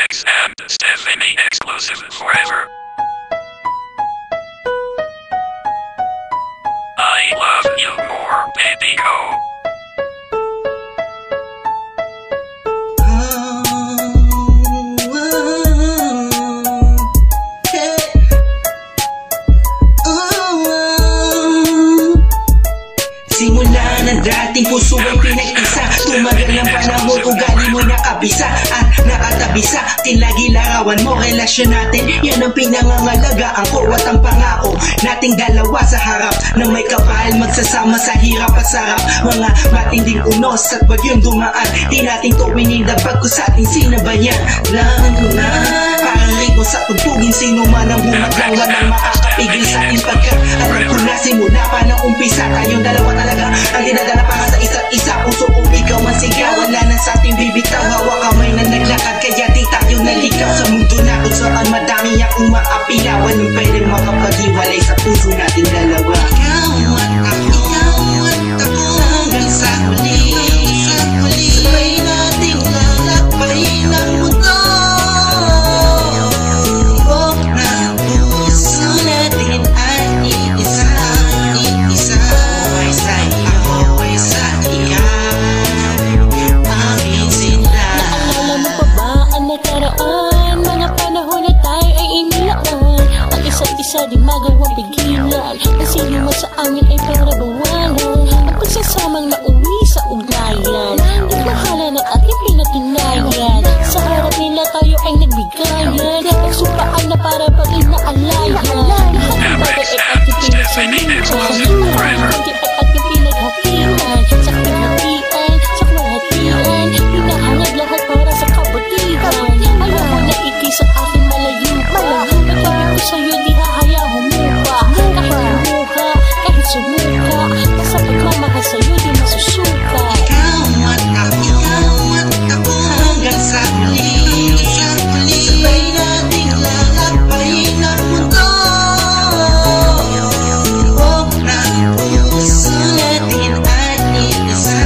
Rex and Stephanie exclusive forever. I love you more, baby, go. Simula ng dating puso ay pinag-isa. Tumagal ng panahon, ugali mo nakabisa at nakatabisa. Tinlagi larawan mo, relasyon natin, yan ang pinangangalagaan ko at ang pangako nating dalawa sa harap na may kapal, magsasama sa hirap at sarap. Mga matinding unos at bagyong dumaan, di natin to winindabag ko sa ating sinabayan lang na parang ritmo sa tugtugin. Sino man ang bumadlang, walang makakapigil sa ating pagkat alam ko na simula pa ng umpisa, tayong dalawa talaga ang dinadala para sa isa't isa. Puso kong ikaw ang sigaw, wala na sa ating bibitaw. Hawak kamay na naglakad, kaya di tayo naligaw sa mundo na kung saan madami akong maapila. Walang pwedeng makapag-iwalay sa puso natin dalawa. Ikaw at ako hanggang sa huli. Sabay nating lalakbayin ang mundo. Tibok ng puso natin ay iisa. Isa di magawang pigilan, ang sino man sa amin ay para bawalan. Ang pagsasamang nauwi sa ugnayan, nagmahala ng ating pinatinayan. Sa harap nila tayo ay nagbigayan, nagsupaan na para bagay na alayan. Lahat ng bagay ay ating pinagsalihan, hindi ay ating pinaghatian. Sa pinghatian, sa kwarhatian, pinahangad lahat para sa kabutihan. Ayaw mo na ikay sa aking malayupa, nagkawin ko sa'yo di hahayang humupa. Kahit humuha, kahit sumuka, basta pagmamahal sa'yo di masusuka. Ikaw at ako hanggang sa huli. Sabay nating lalakbayin ang mundo. Tibok ng puso natin ay iisa.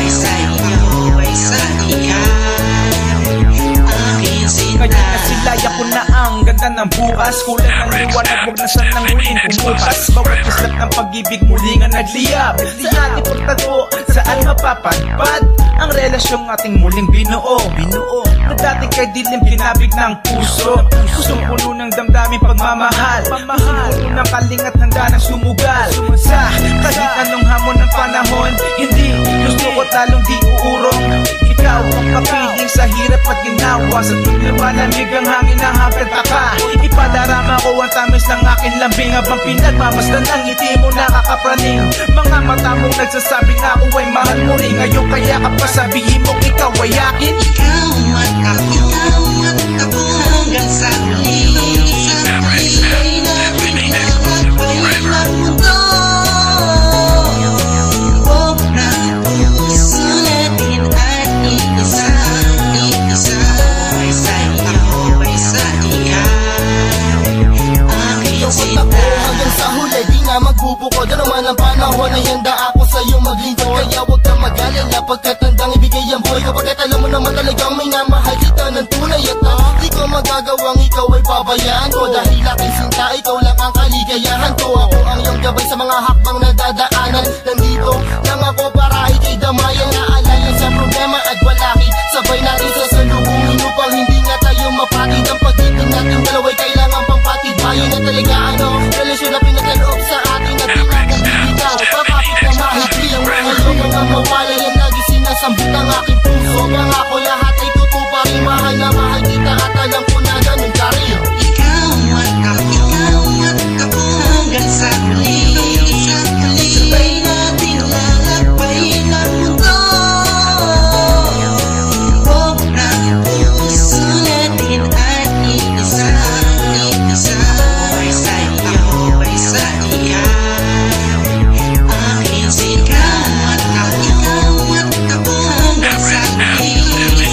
Isa ikaw ay sa iyan, aking sinta. Kaya nasilaya ko na ang ganda ng bukas. Kulay ng liwanag, huwag na sanang huling kumupas. Bawat kislap ng pag-ibig muli nga nagliyab sa ating portado, saan mapapadpad ang relasyong ating muling binuo. Na dati kay dilim kinabig ng puso, pusong puno ng damdamin pagmamahal, puno ng kalingat handa ng sumugal. Sa kahit anong hamon ng panahon, hindi gusto ko talong di uurong. Ikaw ang kapiling sa hirap at ginawa, sa tuwing lumalamig ang hangin na hapentaka. Ipadarama ko ang tamis ng aking lambing, habang pinagmamasdan ang ngiti mo nakakapraning. Mga mata mong nagsasabing ako ay mahal mo rin. Ngayon kaya ka pa sabihin mong ikaw ay akin. Ikaw at ako hanggang sa huli. Sabay nating lalakbayin ang mundo. Tibok ng puso natin ay iisa. Isa ikaw ay sa iyan, aking sinta. Hanggang sa huli di na magbubukod. Ano man ang panahon ay handa ako sa'yo maglingkod. Kaya huwag kang mag-alala pagkatandang ibigay ang buhay. Kapagkat alam mo naman talagang may namahal kita ng tunay. At di ko magagawang ikaw ay pabayaan ko. Dahil aking sinta, ikaw lang ang kaligayahan ko. Ako ang iyong gabay sa mga hakbang na dadaanan. Nandito lang ako para ikay damayan. Naalala sa problema at balakid, sabay natin sa salubungin upang hindi nga tayo mapatid. Ang pag-ibig natin dalawa'y kailangan pang patidbayan. Na talaga relasyon na pinagkaloob sa atin at pinagkakita. Pakapit na mahigli ang mga loob ang mawala. Yan lagi sinasambut ang aking puso. Pangako lahat ay tutuparin. Mahal na mahal kita at alam ko na ganun ka rin. Ikaw at ako hanggang sa huli. Sabay nating lalakbayin ang mundo. Tibok ng puso natin ay iisa. Isa ikaw ay sa iyan, aking sinta. Ikaw at ako hanggang sa huli.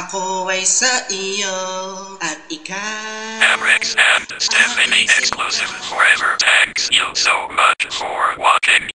Ako ay sa iyo at ikaw Amrex and Stephanie exclusive forever. Thanks you so much for watching.